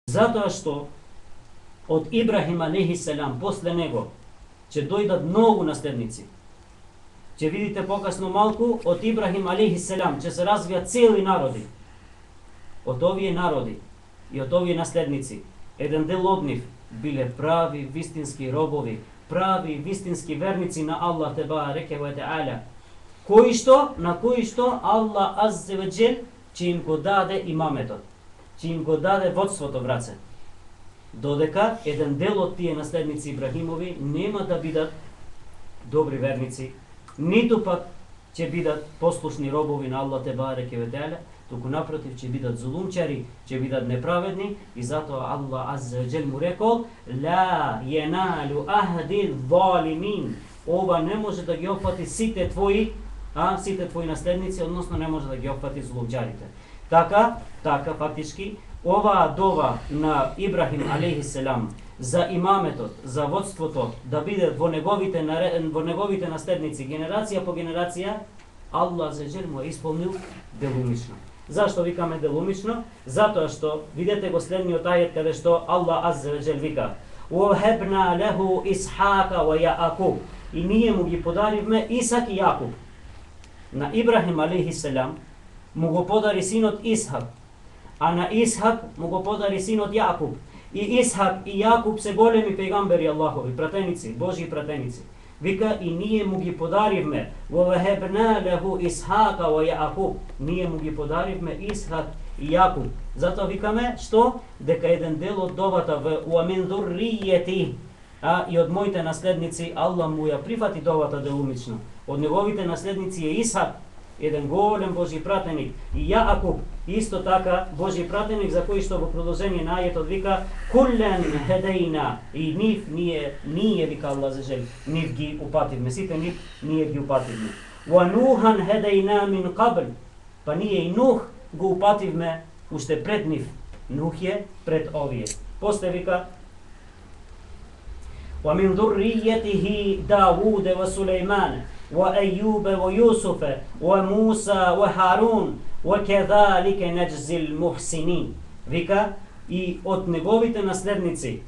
Zato što od Ibrahima alejhiselam posle него će dojdat mnogo naslednici. Će vidite pokasno malku, od Ibrahima alejhiselam će se razvija cijeli narodi. Od ovije narodi i od ovije naslednici, jedan del od njih bile pravi vistinski robovi, pravi vistinski vernici na Allah tebareke ve taala. Na koji što Allah azze ve džel će im go dade imametot, će im go dade vodstvo to brace. Dodeka jedan del od tije naslednici Ibrahimovi nema da bidat dobri vernici, niti pak će bidat poslušni robovi na Allah tebareke ve taala, tuku naprotiv će bidat zulumčari, će bidat nepravedni i zato Allah azze ve džel mu rekao la yenalu ahdi zalimin. Ova ne može da gi opati site tvoji naslednici, odnosno ne može da gi opati zulumčarite. Taka faktički ova dova na Ibrahim alejhiselam za imametot, za vodstvo to, da bide vo negovite naslednici generacija po generacija, Allah azze ve džel mu je ispolnil delumično. Zašto vikame delumično? Zato što vidite go slednji od ajet kada što Allah azze ve džel vika وَهَبْنَا لَهُ إِسْحَاقَ وَيَعْقُوبَ i nije mu gi podarivme Isak i Jakub. Na Ibrahim alejhiselam mu go podari sinot Ishak, a na Ishak mu go podari sinot Jakub. I Ishak i Jakub se golemi pejgamberi Allahovi, pratenici, Božji pratenici. Vika i nije mu gi podarivme وَهَبْنَا لَهُ إِسْحَاقَ وَيَعْقُوبَ nije mu gi podarivme Ishak i Jakub. Zato vikame što? Deka jedan del od dovata وَمِنْ ذُرِّيَّتِهِ i od mojte naslednici Allah mu ja prihvati dovata delumično. Od njegovite naslednici je Ishak, jedan golem Božji pratenik, i Jakub, isto taka Božji pratenik za koji što u produženje najet odvika kullen hedejna i nif nije vika Allah za želj, nif gi upativme, site nif nije gi upativme. Wa nuhan hedejna min qabl, pa nije i Nuh go upativme ušte pred nif, Nuh je pred ovije. Poste vika وَمِنْ ذُرِّيَّتِهِ دَاوُودَ وَسُلَيْمَانَ وَأَيُّوبَ وَيُوسُفَ وَمُوسَى وَهَارُونَ وَكَذَلِكَ نَجْزِي الْمُحْسِنِينَ Vika i od njegovite naslednici,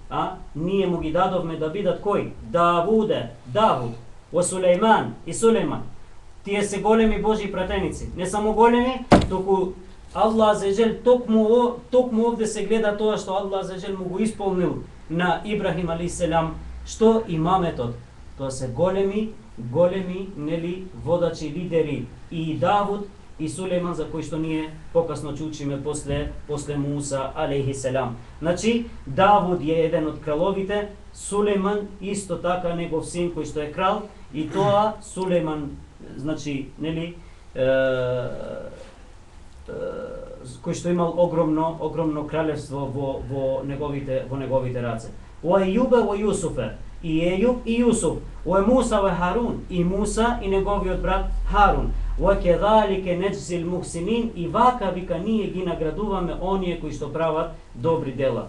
nije mu gi dadovme da bidat koji? Davud, وَسُلَيْمَانَ i Sulejman. Tije se golemi Božji pratenici. Ne samo golemi, toku Allah azze ve džel tok mu ovdje se gleda to što Allah azze ve džel mu go ispolnil na Ibrahim alejhiselam. Što imametot? To se golemi neli vodači, lideri i Davud i Sulejman za koji što nije pokasno čučime posle Musa alejhiselam. Znači Davud je jedan od kralovite, Sulejman isto taka njegov sin koji što je kralj i to Sulejman znači neli koji što imal ogromno kraljevstvo vo negovite race. O Ejube o Jusufe i Ejub i Jusuf, o Musa o Harun i Musa i njegovi od brat Harun. O kedalike neđzil muhsinin i vaka vika nije gi nagraduvame onije koji što pravat dobri dela.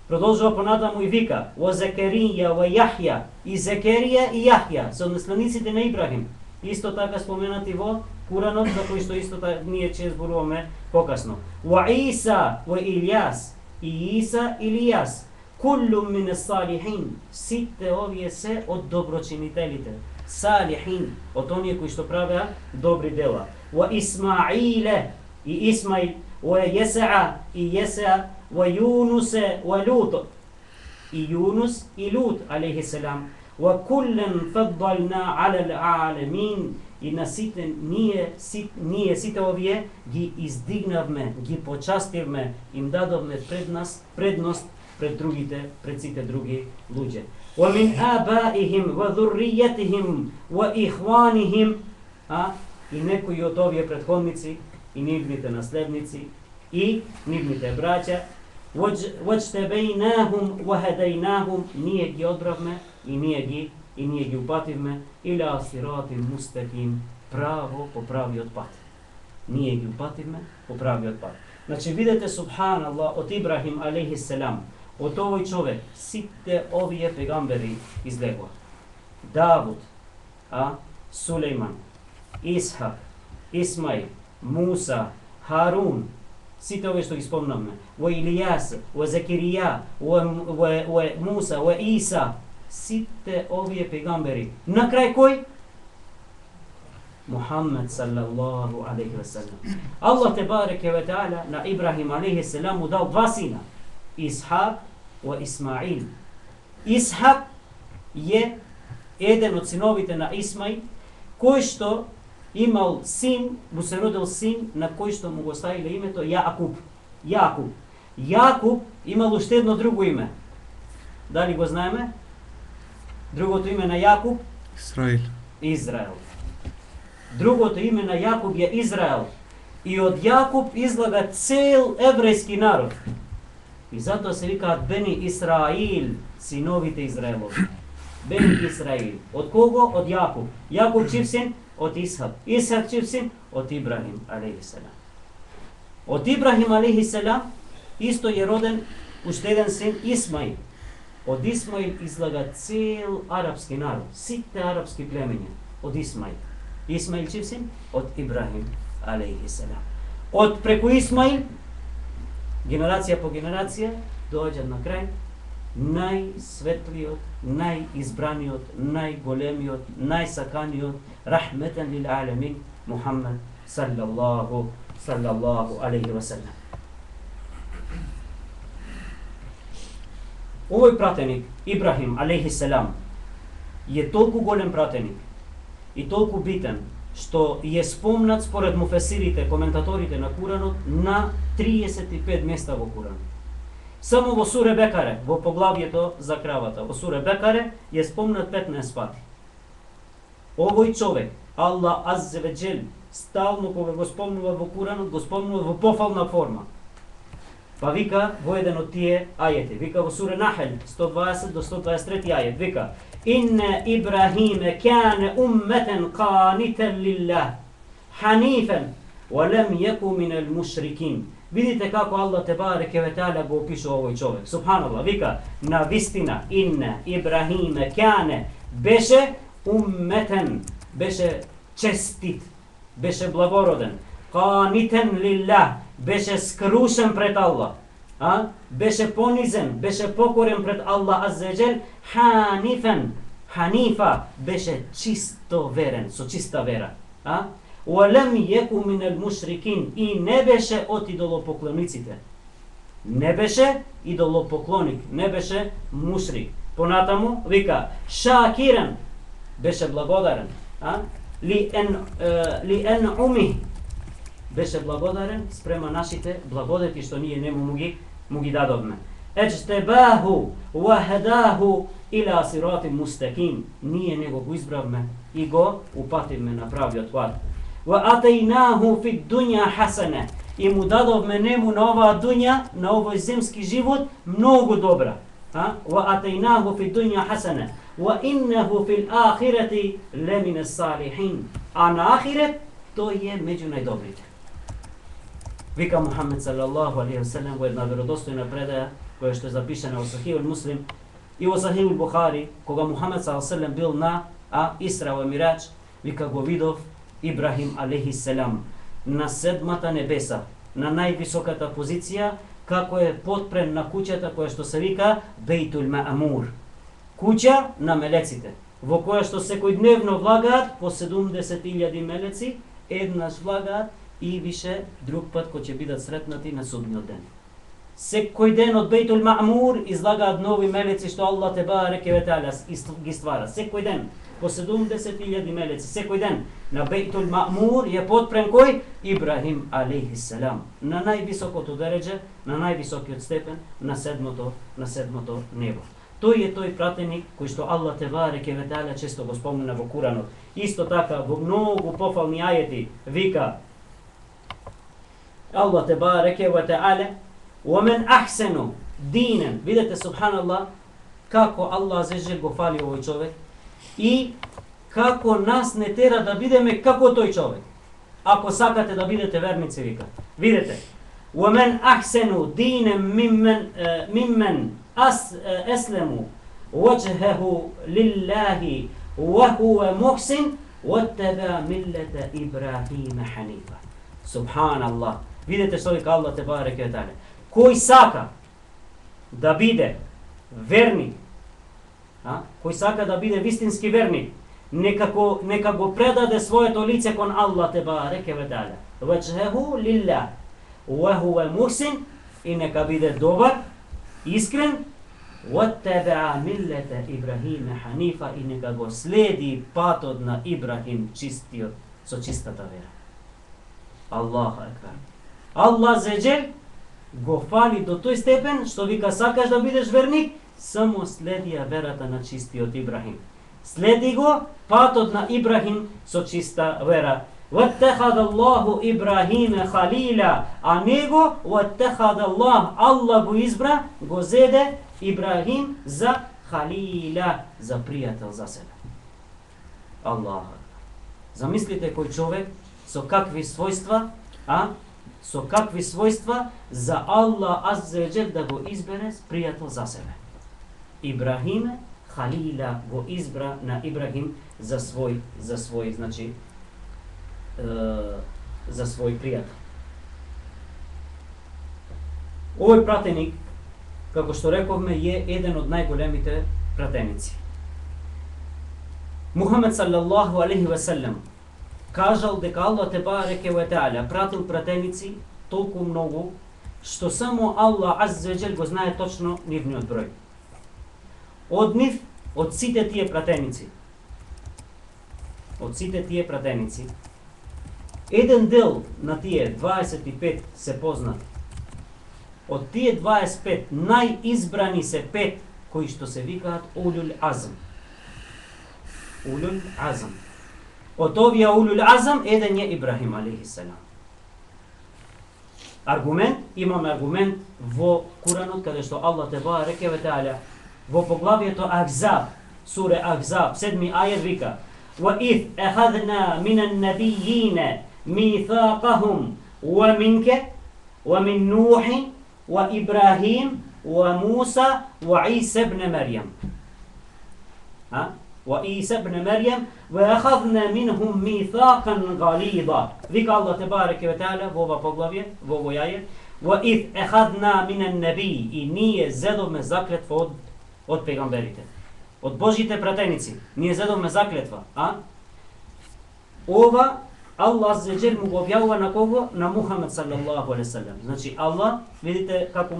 Продолжава понатаму и вика: "Ва Закарија ва Јахја", и Закарија и Јахја се однаследниците на Ибрахим. Исто така споменати во Куранот, за кој што исто така ние ќе зборуваме покасно. "Ва Иса ва Илијас", и Иса и Илијас. "Куллу мин ес-салихин", сите овие се од доброчинителите. Салихин, од оние кои што правеа добри дела. "Ва Исмаиле", и Исмаил. "Ва Јесеа", и Јесеа. ويونس ولوط يونس لوط عليه السلام وكلا فضلنا على العالمين и на сите ние сите овие ги издигнавме, ги почастивме, им дадовме предност пред другите, пред сите други луѓе. ومن آبائهم وذريتهم وإخوانهم и некои од овие претходници и нивните наследници и нивните браќа وَاجْتَبَيْنَاهُمْ وَهَدَيْنَاهُمْ ние ги одбравме и ние ги упативме إِلَى صِرَاطٍ مُسْتَقِيمٍ право по правиот пат. Ние ги упативме по правиот пат. Значи видите субханаллах од Ибрахим алейхиссалам, од овој човек сите овие пегамбери излегоа. Давуд, Сулейман, Исхак, Исмаил, Муса, Харун Сите овие што ги спомнавме. Во Илијас, во Закирија, во Муса, во Иса. Сите овие пегамбери. На крај кој? Мухаммед саллаллаху алейхи ва салlam. Аллах те бареке ве таала на Ибрахим алейхи селам му дал два сина, Исхак и Исмаил. Исхак е еден од синовите на Исмаил, кој што имал син, му се родил син на кој што му го ставиле името Јакуб. Јакуб имал уште едно друго име. Дали го знаеме? Другото име на Јакуб? Израел. Другото име на Јакуб е Израел. И од Јакуб излага цел еврејски народ. И затоа се викаат Бени Исраил, синовите Израелови. Бени Исраил. Од кого? Од Јакуб. Јакуб чив син? Од Исхак. Исхак чив син? Од Ибрахим алейхи селам. Од Ибрахим алейхи селам исто е роден уште еден син Исмаил. Од Исмаил излага цел арапски народ. Сите арапски племења од Исмаил. Исмаил чив син? Од Ибрахим алейхи селам. Од преку Исмаил, генерација по генерација, доаѓа на крај најсветлиот, најизбраниот, најголемиот, најсаканиот, рахметен лил алемин, Мухаммед саллаллаху алейхи ва салам. Овој пратеник, Ибрахим алейхи селам, е толку голем пратеник и толку битен, што е спомнат според муфесирите, коментаторите на Куранот, на 35 места во Куранот. Само во суре Бекаре, во поглавието за кравата, во суре Бекаре е спомнат 15 пати. Овој човек, Аллах аззе ве џел, стално кога го спомнува во Куранот, го спомнува во пофална форма. Па вика во еден од тие ајети, вика во суре Нахл 120 до 123 ајет, вика: Инна Ибрахиме кане умметен канитен лиллах, ханифен, wa lam yaku min al-mushrikin. Видите како Аллах те бареке ве таала го опишува овој човек. Субханаллах, вика на вистина инна Ибрахиме кане беше умметен, беше честит, беше благороден, канитен лиллах, беше скрушен пред Аллах, беше понизен, беше покорен пред Аллах аззаджел, ханифен, ханифа, беше чисто верен, со чиста вера. وَلَمْ يَكُ مِنَ الْمُشْرِكِينَ И не беше од идолопоклониците. Не беше идолопоклоник, не беше мушрик. Понатаму вика шакиран, беше благодарен. Ли ен уми, беше благодарен спрема нашите благодети што ние нему му ги дадовме. Еджтебаху ва хадаху ила сиратин мустаким. Ние него го избравме и го упативме на правиот пат. Ва атајнаху фи дуња хасана. И му дадовме нему на оваа дуња, на овој земски живот, многу добра. Ва атајнаху фи дуња хасана. Ва иннаху фил ахирати лемине салихин. А на ахирет тој е меѓу најдобрите. Вика Мухаммед саллаллаху алейхи ва салlam во една веродостојна предаја која што е запишана во Сахихул Муслим и во Сахихул Бухари, кога Мухаммед саллаллаху алейхи ва салlam бил на Исра ва Мираџ, вика го видов Ибрахим алейхи селам на седмата небеса, на највисоката позиција, како е потпрен на куќата која што се вика Бейтул Маъмур. Куќа на мелеците, во која што секојдневно влагаат по 70.000 мелеци, еднаш влагаат и више друг пат кој ќе бидат сретнати на судниот ден. Секој ден од Бейтул Маъмур излагаат нови мелеци што Аллах те бареке ве таала ги ствара. Секој ден по 70.000 мелеци, секој ден на Бейтул Маъмур е потпрен кој? Ибрахим алейхи селам. На највисокото дередже, на највисокиот степен, на седмото небо. Тој е тој пратеник кој што Аллах те бареке ве таала често го спомена во Куранот. Исто така во многу пофални ајети вика Аллах те бареке ве таала وَمَنْ أَحْسَنُ دِينًا. Видете, субханаллах, како Аллах аззаджел го фали овој човек и како нас не тера да бидеме како тој човек. Ако сакате да бидете верници, вика. Видете, وَمَنْ أَحْسَنُ دِينًا مِمَّنْ أَسْلَمُ وَجْهَهُ لِلَّهِ وَهُوَ مُحْسِنٌ وَاتَّبَعَ مِلَّةَ إِبْرَاهِيمَ حَنِيفًا. Subhanallah. Видите што вика Аллах те бареке ве таала. Кој сака да биде верник, кој сака да биде вистински верник, нека го предаде своето лице кон Аллах те бареке ве таала. Ваджхаху лилlah ва хува мухсин, и нека биде добар, искрен, وَاتَّبَعَ مِلَّةَ إِبْرَهِيمَ حَنِيفًا, и нека го следи патот на Ибрахим чистиот, со чистата вера. Аллаху екбер. Аллах зеджел го фали до тој степен што вика сакаш да бидеш верник, само следи ја верата на чистиот Ибрахим. Следи го патот на Ибрахим со чиста вера. وَاتَّخَذَ اللَّهُ إِبْرَهِيمَ خَلِيلًا, а него وَاتَّخَذَ اللَّهُ, Аллах го избра, го зеде Ибрахим за халила, за пријател за себе. Аллах. Замислите кој човек со какви својства, со какви својства за Аллах азза ва џел да го избере пријател за себе. Ибрахиме халила го избра на Ибрахим за свој, значи за свој пријател. Овој пратеник, како што рековме, е еден од најголемите пратеници. Мухамед саллаллаху алейхи ва саллем кажал дека Аллах те бареке ва таала пратил пратеници толку многу што само Аллах азза ва џел го знае точно нивниот број. Од нив, од сите тие пратеници, еден дел на тие 25 се познати. Од тие 25 најизбрани се 5 кои што се викаат улул азм. Улул азм. Од овие улул азм еден е Ибрахим алейхиссалам. Имаме аргумент во Куранот каде што Аллах те бареке ве таала во поглавието Ахзаб, суре Ахзаб, 7 ајет вика: وَإِذْ أَخَذْنَا مِنَ النَّبِيِّينَ مِيثَاقَهُمْ وَمِنْكَ وَمِنْ نُوحٍ وَإِبْرَاهِيمَ وَمُوسَى وَعِيسَى ابْنَ مَرْيَمَ. وَعِيسَى ابْنَ مَرْيَمَ وَأَخَذْنَا مِنْهُمْ مِيثَاقًا غَلِيظًا. Вика Аллах те бареке ве таала во ова поглавје, во овој ајет: وَإِذْ أَخَذْنَا مِنَ النَّبِيِّ, и ние зедовме заклетва од пегамберите, од Божите пратеници. Ние зедовме заклетва, Ова Аллах азза ва џел му го објавува на кого? На Мухамед саллаллаху алейхи ва саллем. Значи Аллах, видите како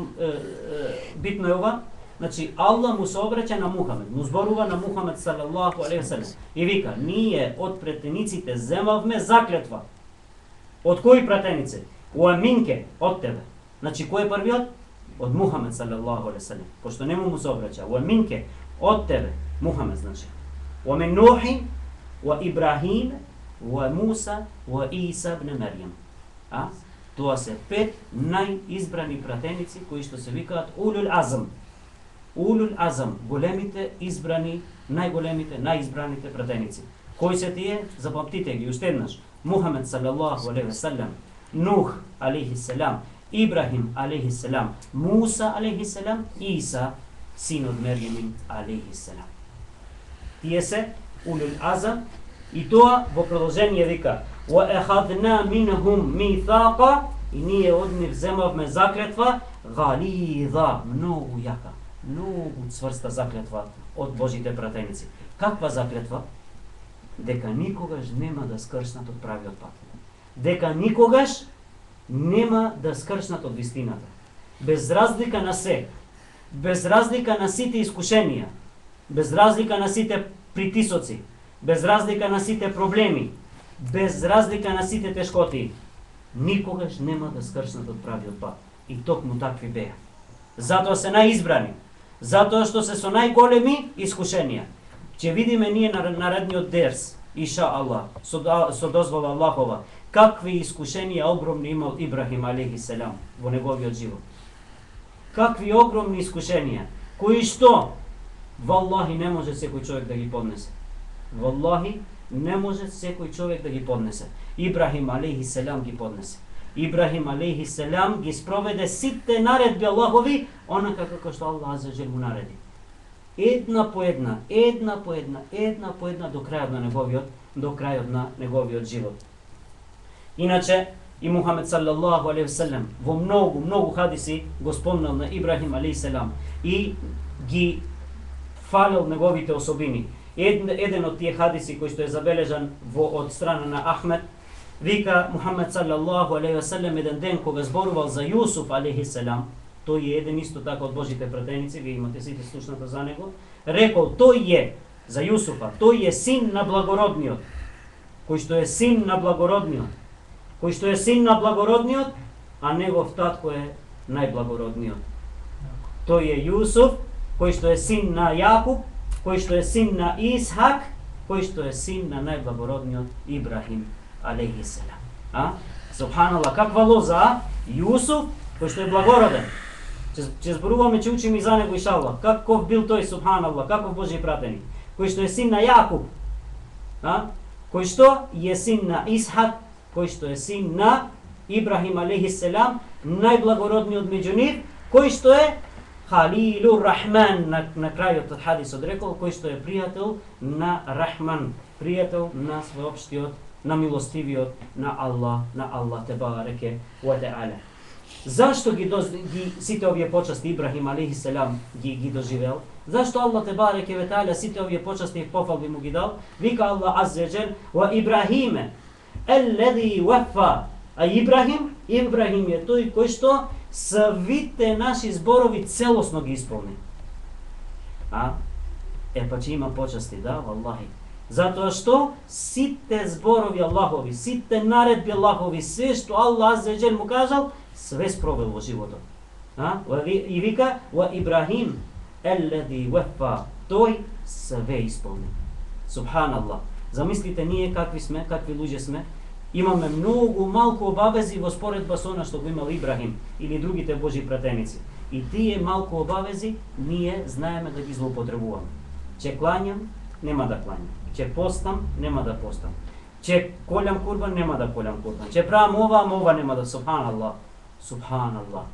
битно е ова? Значи Аллах му се обраќа на Мухамед, му зборува на Мухамед саллаллаху алейхи ва саллем и вика: ние од пратениците земавме заклетва. Од кои пратеници? Уа минке, од тебе. Значи кој е првиот? Од Мухамед саллаллаху алейхи ва саллем. Пошто нему му се обраќа. Уа минке, од тебе, Мухамед значи. Уа мин Нухи, уа Ибрахим, уа Муса, уа Иса ибн Марјам. Тоа се 5 најизбрани пратеници кои што се викаат улул азм. Улул азм, големите избрани, најголемите, најизбраните пратеници. Кои се тие? Запамтите ги уште еднаш. Мухамед саллаллаху алейхи ва саллем, Нух алейхиссалам, Ибрахим алейхиссалам, Муса алейхиссалам, Иса син од Мерјемин алейхиссалам. Тие се улул азм. И тоа во продолжение вика: وَأَخَذْنَا مِنْهُمْ مِيثَاقًا, и ние од нив земавме заклетва غَلِيظًا, многу јака, многу цврста заклетва од Божите пратеници. Каква заклетва? Дека никогаш нема да скршнат од правиот пат. Дека никогаш нема да скршнат од вистината. Без разлика на се, без разлика на сите искушенија, без разлика на сите притисоци, без разлика на сите проблеми, без разлика на сите тешкоти, никогаш нема да скршнат од правиот пат. И токму такви беа. Затоа се најизбрани, затоа што се со најголеми искушенија. Ќе видиме ние на наредниот дерс, иша Аллах, со дозвола Аллахова, какви искушенија огромни имал Ибрахим алейхиссалам во неговиот живот. Какви огромни искушенија, кои што валлахи не може секој човек да ги поднесе. Валлахи не може секој човек да ги поднесе. Ибрахим алейхиссалам ги поднесе. Ибрахим алейхиссалам ги спроведе сите наредби Аллахови, онака како што Аллах азза ва џел му нареди. Една по една до крајот на неговиот живот. Иначе и Мухамед саллаллаху алейхи веселем во многу хадиси го спомнал на Ибрахим алейхи селам и ги фалил неговите особини. Еден од тие хадиси кој што е забележан од страна на Ахмед, вика Мухамед саллаллаху алейхи веселем еден ден кога зборувал за Јусуф алейхи селам, тој е еден исто така од Божите пратеници, вие имате сите слушнато за него, рекол тој е за Јусуфа, тој е син на благородниот, кој што е син на благородниот, кој што е син на благородниот, а негов татко е најблагородниот. Тој е Јусуф, кој што е син на Јакуб, кој што е син на Исхак, кој што е син на најблагородниот Ибрахим алейхи селам. Субханаллах, каква лоза, Јусуф, кој што е благороден. Че зборуваме, че учиме и за него иншаллах. Каков бил тој, субханаллах, каков Божи пратеник. Кој што е син на Јакуб, кој што е син на Исхак, кој што е син на Ибрахим алейхи селам, најблагородниот меѓу нив, кој што е Халилур Рахман, на крајот од хадисот рекол, кој што е пријател на Рахман, пријател на своеопштиот, на милостивиот, на Аллах тебареке ва теала. Зашто ги сите овие почасти Ибрахим алейхи селам ги доживел? Зашто Аллах тебареке ва теала сите овие почасти и пофалби му ги дал? Вика Аллах азza wa jal: "Ва Ибрахиме аллази вафа". А Ибрахим е тој кој што сите наши зборови целосно ги исполни. Па че има почасти, да, валлахи. Затоа што сите зборови Аллахови, сите наредби Аллахови, све што Аллах азza wa jal му кажал, све спровел во животот. И вика: "Ва Ибрахим аллази вафа", тој све исполни. Субханаллах. Замислите ние какви сме, какви луѓе сме. Имаме многу малку обавези во споредба со она што го имал Ибрахим или другите Божи пратеници. И тие малку обавези ние знаеме да ги злоупотребуваме. Че клањам, нема да клањам. Че постам, нема да постам. Че колјам курбан, нема да колјам курбан. Че правам ова нема да. Субханаллах. Субханаллах.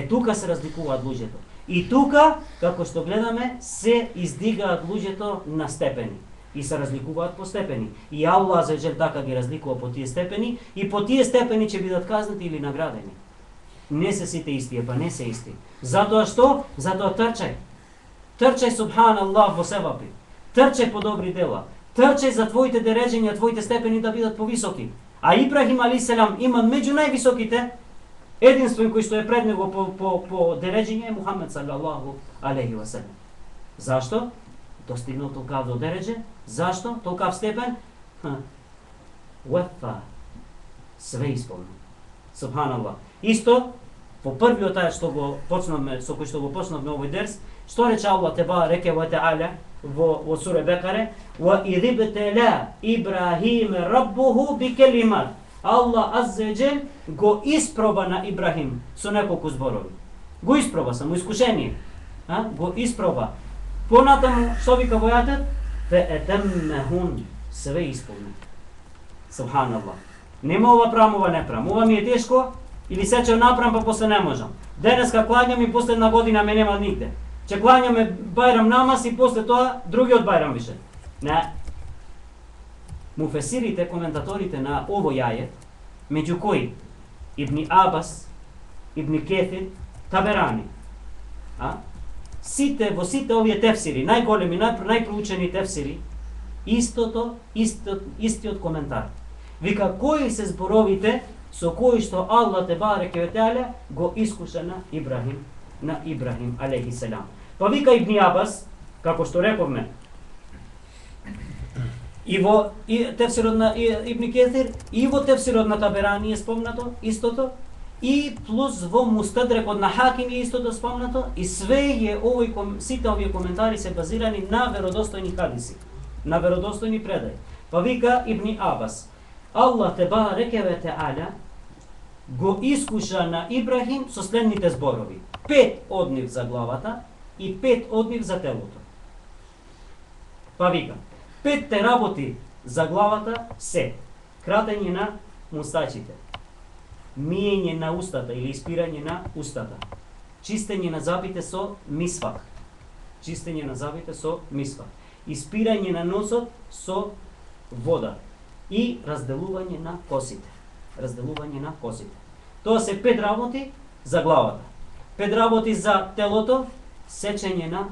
Тука се разликуваат луѓето. И тука, како што гледаме, се издигаат луѓето на степени. И се разликуваат по степени. И Аллах азza wa jal така ги разликува по тие степени, и по тие степени ќе бидат казнати или наградени. Не се сите исти, па не се исти. Затоа што? Затоа трчај. Трчај, субханаллах, во севапи. Трчај по добри дела. Трчај за твоите дереđења, твоите степени да бидат повисоки. А Ибрахим алейхи селам има меѓу највисоките, единствен кој што е пред него по дереđење е Мухамед саллаллаху алейхи ва селем. Зашто? Достигнал толкав до дереđe. Зашто? Толкав степен? Вафа. Све исполнено. Субханаллах. Исто, по првиот ајат што го почнавме, со кој што го почнавме овој дерс, што рече Аллах тебареке ва теала во сура Бекаре: "Ва идибтала Ибрахим раббуху бикелимат". Аллах азza wa jal го испроба на Ибрахим со неколку зборови. Го испроба, само искушение. Го испроба. Понатаму, што вика во ајатот? Феетеммехун, све исполни. Субханаллах. Нема ова правам, ова не правам. Ова ми е тешко, или сече направам, па после не можам. Денеска клањам и последна година ме нема нигде. Че клањаме бајрам намаз и после тоа другиот бајрам више. Не. Муфесирите, коментаторите на овој ајет, меѓу кои Ибн Абас, Ибн Кефир, Таберани, во сите овие тефсири, најголеми, најпроучени тефсири, истиот коментар. Вика, кои се зборовите со кои што Аллах тебареке ва теала го искуша на Ибрахим алейхи селам. Па вика Ибн Абас, како што рековме, и во тефсирот на Ибн Кефир, и во тефсирот на Таберани е спомнато истото, и плюс во Мустадрекот на Хаким е истото спомнато, и сите овие коментари се базирани на веродостојни хадиси, на веродостојни предаи. Па вика Ибн Абас: Аллах тебареке ва теала го искуша на Ибрахим со следните зборови: 5 од нив за главата и 5 од нив за телото. Па вика: 5 работи за главата се кратење на мустачите, миење на устата или испирање на устата, чистење на зъбите со мисвак, испирање на носот со вода и разделување на косите. разделување на косите. Тоа се 5 работи за главата. 5 работи за телото, сечење на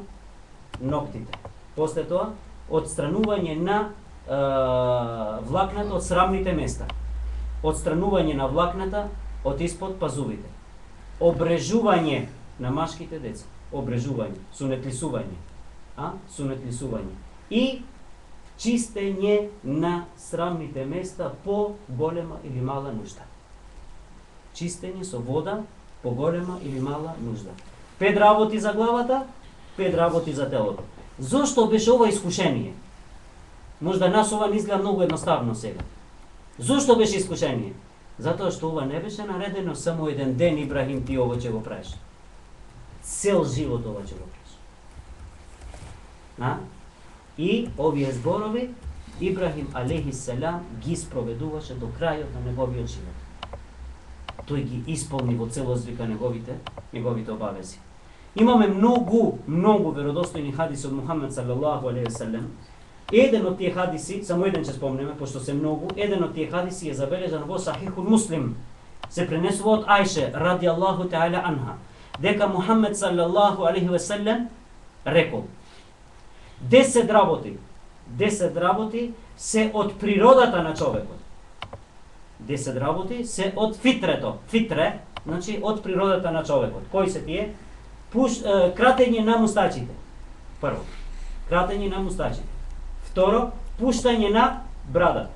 ноктите. После тоа, отстранување на влакната од срамните места. Отстранување на влакната од испод пазувите. Обрежување на машките деца. Обрежување, сунетлисување. Сунетлисување. И чистење на срамните места по голема или мала нужда. Чистење со вода по голема или мала нужда. 5 работи за главата, 5 работи за телото. Зошто беше ова искушение? Можда нас ова не изгледа многу едноставно сега. Зошто беше искушение? Затоа што ова не беше наредено само еден ден, Ибрахим, ти ова ќе го правиш. Цел живот ова ќе го правиш. И овие зборови Ибрахим алейхиссалам ги спроведуваше до крајот на неговиот живот. Тој ги исполни во целост вика неговите обавези. Имаме многу веродостојни хадиси од Мухамед салаллаху алейхи ве селем. Еден од тие хадиси, само еден ќе спомнеме, пошто се многу, еден од тие хадиси е забележан во Сахихул Муслим. Се пренесува од Ајше радијаллаху таала анха, дека Мухамед салаллаху алейхи ве селем рекол: 10 работи се од природата на човекот. 10 работи се од фитрето. Фитре, значи од природата на човекот. Кои се тие? Кратење на мустачите. Прво, кратење на мустачите. Второ, пуштање на брада.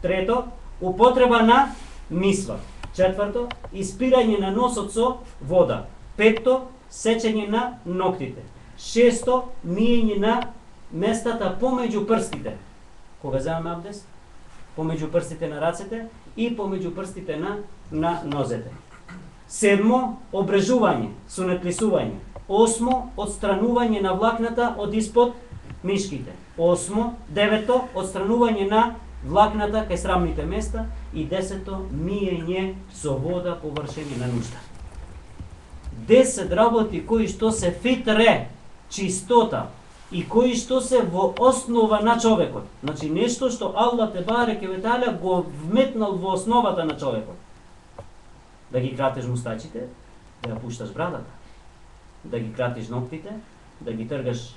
Трето, употреба на мисвак. Четврто, испирање на носот со вода. Петто, сечење на ноктите. Шесто, миење на местата помеѓу прстите. Кога земаме абдест? Помеѓу прстите на рацете и помеѓу прстите на нозете. Седмо, обрежување, сунетлисување. Осмо, отстранување на влакната од испод мишките. Девето, отстранување на влакната кај срамните места. И 10-то, миење со вода по вршење на нужда. 10 работи кои што се фитре, чистота, и кои што се во основа на човекот. Значи нешто што Аллах те бареке ве таала го вметнал во основата на човекот. Да ги кратиш мустачите, да ја пушташ брадата, да ги кратиш ноктите, да ги тргаш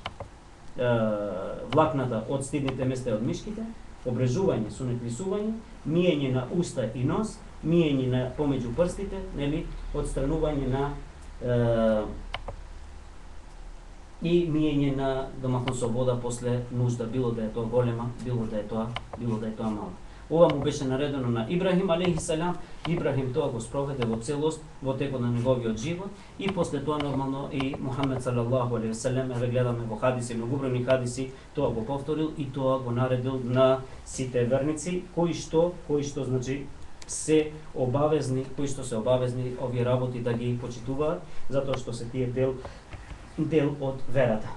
влакната од стидните места и од мишките, обрежување, сунетлисување, миење на уста и нос, миење на помеѓу прстите, нели, отстранување на и миење на домакно со вода после нужда, било да е тоа голема, било да е тоа мала. Ова му беше наредено на Ибрахим алейхиссалам. Ибрахим тоа го спроведе во целост во текот на неговиот живот и после тоа нормално и Мухамед салаллаху алейхи ве селем, гледаме во хадиси, многобројни хадиси, тоа го повторил и тоа го наредил на сите верници кои што значи се обавезни овие работи да ги почитуваат, затоа што се тие дел од верата.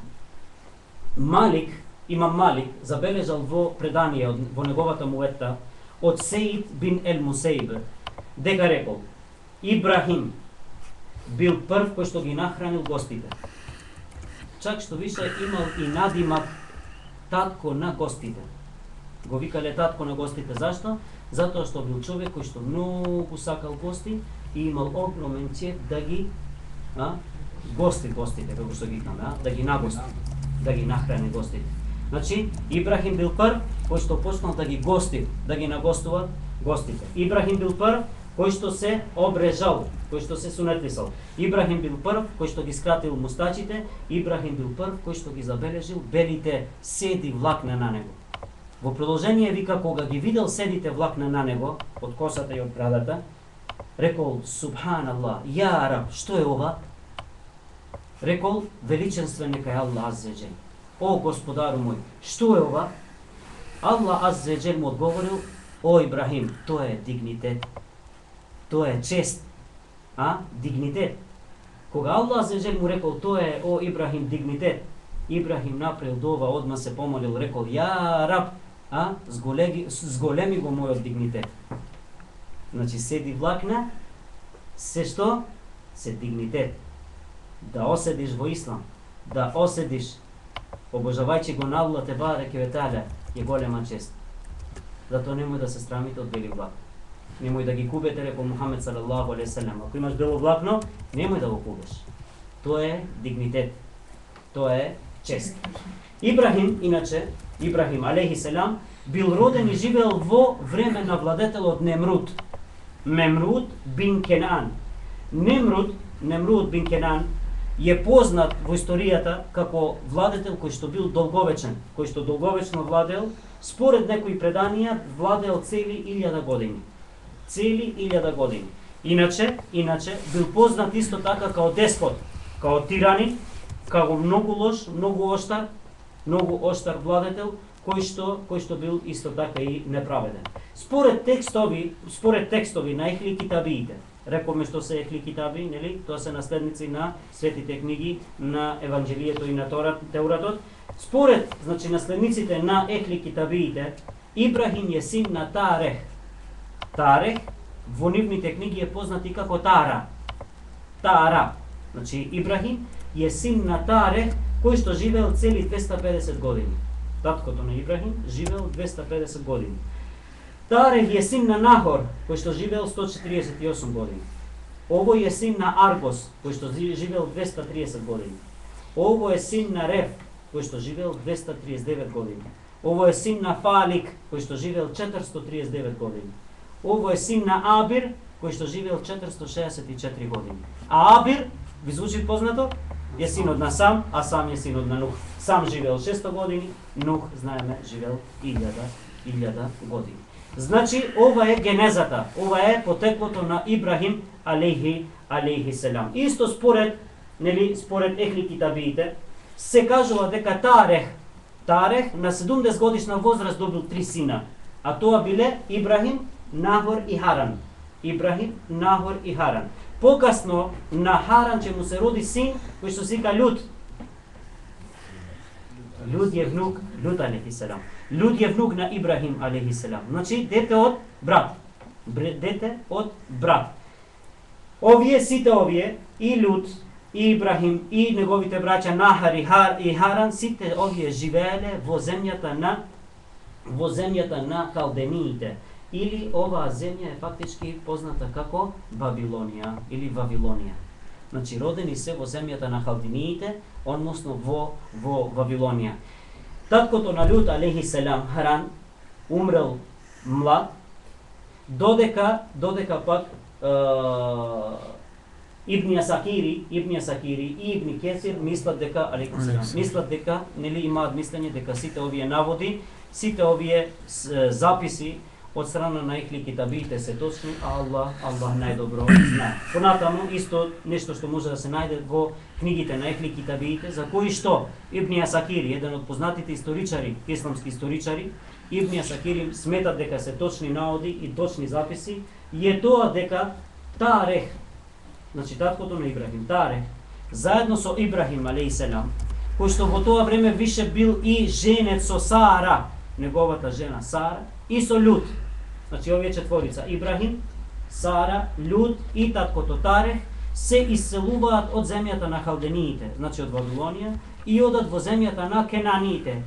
Имам Малик забележал во предание во неговата муетта од Сеид бин ел Мусейб дека рекол: Ибрахим бил прв кој што ги нахранил гостите. Чак што више имал и надимак татко на гостите. Го викале татко на гостите. Зашто? Затоа што бил човек кој што многу сакал гости и имал огромен чеф да ги гостите, како што ги викаме, да ги нагости, да ги нахрани гостите. Значи, Ибрахим бил прв кој што почнал да ги гости, да ги нагостува гостите. Ибрахим бил прв кој што се обрежал, кој што се сунетлисал. Ибрахим бил прв кој што ги скратил мустачите. Ибрахим бил прв кој што ги забележил белите седи влакна на него. Во продолжение вика, кога ги видел седите влакна на него, од косата и од брадата, рекол: Субханаллах, ја Раб, што е ова? Рекол: величенствен нека е Аллах аззе ва џел. О Господару мој, што е ова? Аллах аззе ва џел му одговорил: о Ибрахим, тоа е дигнитет. Тоа е чест. Дигнитет. Кога Аллах аззе ва џел му рекол тоа е, о Ибрахим, дигнитет, Ибрахим направил дова, одма се помолил, рекол: ја Раб, зголеми го мојот дигнитет. Значи седи влакна, се што? Се дигнитет. Да оседиш во Ислам, да оседиш обожавајќи го на Аллах те бареке ве таала, е голема чест. Затоа немој да се срамите од бели влак. немој да ги кубете, рекол Мухамед салаллаху алейхи селем. Ако имаш бело влакно, немој да го кубеш. Тоа е дигнитет. Тоа е чест. Ибрахим, иначе, Ибрахим алейхи селам, бил роден и живеел во време на владетелот Немруд. Мемруд бин Кенан. Немруд бин Кенан е познат во историјата како владетел кој што бил долговечен, кој што долговечно владел, според некои преданија владел цели 1000 години. Цели 1000 години. Иначе бил познат исто така као деспот, као тиранин, као многу лош, многу оштар владетел, кој што бил исто така и неправеден. Според текстови на Ехли Китабиите, рековме што се Ехли Китаби, нели? Тоа се наследници на светите книги, на Евангелието и на Теуратот. Според, значи, наследниците на Ехли Китабиите, Ибрахим е син на Тарех. Тарех во нивните книги е познат и како Тара. Значи, Ибрахим е син на Тарех, кој што живеел цели 250 години. Таткото на Ибрахим живеел 250 години. Тарех е син на Нахор, кој што живеел 148 години. Овој е син на Аргос, кој што живеел 230 години. Овој е син на Рев, кој што живеел 239 години. Овој е син на Фалик, кој што живеел 439 години. Овој е син на Абир, кој што живеел 464 години. А Абир, ви звучи познато? Е синот на Сам, а Сам е синот на Нух. Сам живеел 600 години, Нух, знаеме, живеел 1000 години. Значи, ова е генезата, ова е потеклото на Ибрахим алейхи селам. Исто според Ехли Китабиите, се кажува дека Тарех на 70 годишна возраст добил 3 сина, а тоа биле Ибрахим, Нахор и Харан. Ибрахим, Нахор и Харан. Покасно на Харан ќе му се роди син кој што се вика Лут. Лут е внук Лут алейхи селам. Лут е внук на Ибрахим алейхи селам. Значи дете од брат. Дете од брат. Сите овие и Лут, и Ибрахим, и неговите браќа Нахар и Харан, сите овие живееле во земјата на Халдениите. Или оваа земја е фактички позната како Бабилонија или Вавилонија. Значи родени се во земјата на Халдениите, односно во Вавилонија. Таткото на Лут алейхи селам Харан умрел млад, додека пак Ибн Сакири и Ибн Кесир мислат дека нели имаат мислење дека сите овие наводи, сите овие записи од страна на Ехли Китабиите се точни, а Аллах најдобро знае. Понатаму исто нешто што може да се најде во книгите на Ехли Китабиите, за кои што Ибн Асакири, еден од познатите историчари, исламски историчари, Ибн Асакири сметат дека се точни наводи и точни записи, е тоа дека Тарех, значи таткото на Ибрахим, Тарех, заедно со Ибрахим алейхи селам, кој што во тоа време више бил и женет со Сара, неговата жена Сара, и со Лут. Значи овие четворица, Ибрахим, Сара, Лут и таткото Тарех, се исселуваат од земјата на Халдениите, значи од Вавилонија, и одат во земјата на Кенаниите.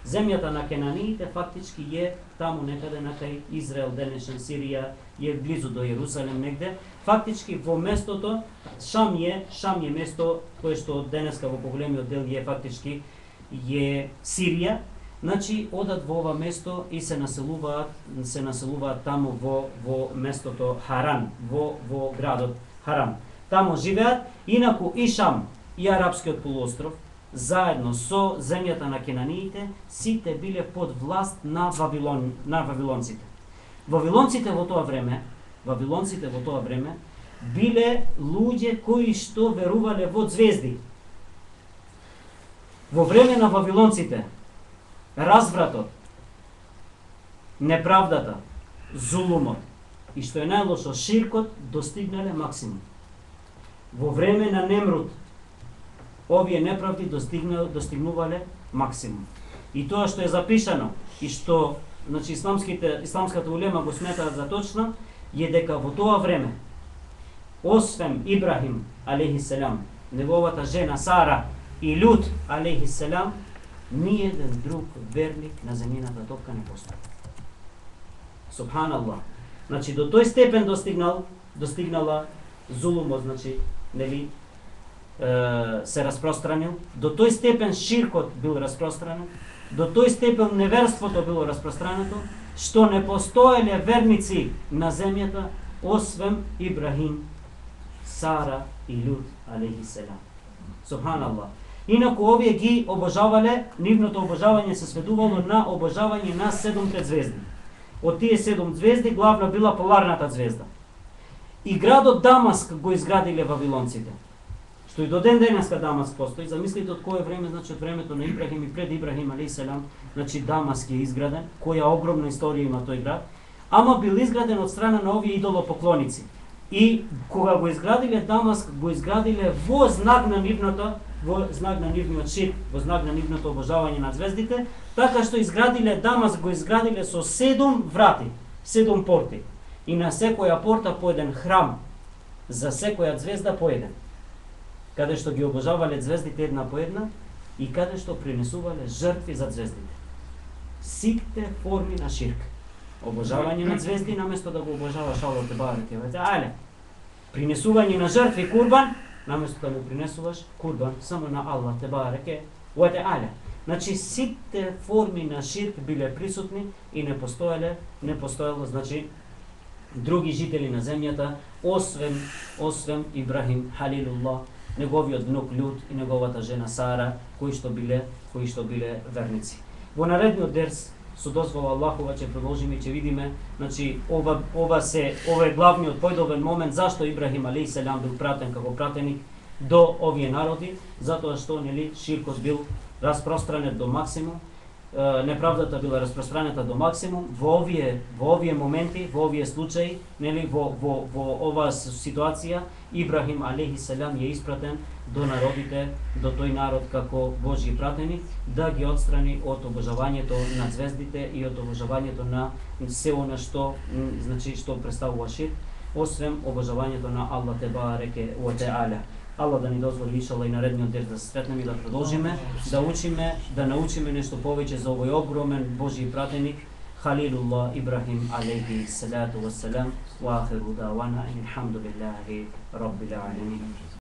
Земјата на Кенаниите фактички е таму некаде кај Израел, денешен Сирија, е близу до Јерусалем негде. Фактички во местото Шам е место кое што денеска во поголемиот дел е фактички Сирија. Значи одат во ова место и се населуваат таму во местото Харан, во градот Харан. Таму живеат, инаку и Шам и Арапскиот полуостров заедно со земјата на Кенаниите сите биле под власт на вавилонците. Вавилонците во тоа време биле луѓе кои што верувале во звезди. Во време на вавилонците развратот, неправдата, зулумот и што е најлошо ширкот достигнале максимум. Во време на Немруд овие неправди достигнувале максимум. И тоа што е запишано и што значи исламската улема го сметаат за точно е дека во тоа време освен Ибрахим алейхи селам, неговата жена Сара и Лут алейхи селам, ниеден друг верник на земјината топка не постои. Субханаллах. Значи до тој степен достигнала зулумот, значи нели се распространил, до тој степен ширкот бил распространен, до тој степен неверството било распространето, што не постоеле верници на земјата освен Ибрахим, Сара и Лут алейхиселам. Субханаллах. Инаку овие ги обожавале, нивното обожавање се сведувало на обожавање на 7 звезди. Од тие 7 звезди главна била поларната звезда. И градот Дамаск го изградиле вавилонците. Што и до ден денеска Дамаск постои. Замислите од кое време, значи од времето на Ибрахим и пред Ибрахим алейхиселам, значи Дамаск е изграден, која огромна историја има тој град, ама бил изграден од страна на овие идолопоклоници. И кога го изградиле Дамаск, го изградиле во знак на нивниот ширк, во знак на нивното обожавање на звездите, така што изградиле Дамаск, го изградиле со 7 врати, 7 порти. И на секоја порта по еден храм, за секоја звезда по еден. Каде што ги обожавале звездите една по една и каде што принесувале жртви за звездите. Сите форми на ширк. Обожавање на звезди наместо да го обожаваш Аллах те бареке ве теала. Принесување на жртви курбан наместо да му принесуваш курбан само на Аллах те бареке ве теала. Значи сите форми на ширк биле присутни и не постоело значи други жители на земјата освен Ибрахим халилуллах, неговиот внук Лут и неговата жена Сара, кои што биле верници. Во наредниот дерс со дозвола Аллахова ќе продолжиме и ќе видиме, значи ова е главниот појдовен момент зашто Ибрахим алейхиселам бил пратен како пратеник до овие народи, затоа што нели ширкот бил распространет до максимум, неправдата била распространета до максимум во овие моменти, во овие случаи, нели во оваа ситуација Ибрахим алейхиселам е испратен до народите, до тој народ како Божји пратеник, да ги отстрани од обожавањето на звездите и од обожавањето на се она што значи што представува ширк, освен обожавањето на Аллах те бареке ве теала. Аллах да ни дозволи иншаллах и наредниот ден да се сретнеме и да продолжиме, да учиме, да научиме нешто повеќе за овој огромен Божји пратеник Халилуллах Ибрахим алейхи салату вассалам. Ва ахиру давана алхамдулиллахи раббил алемин.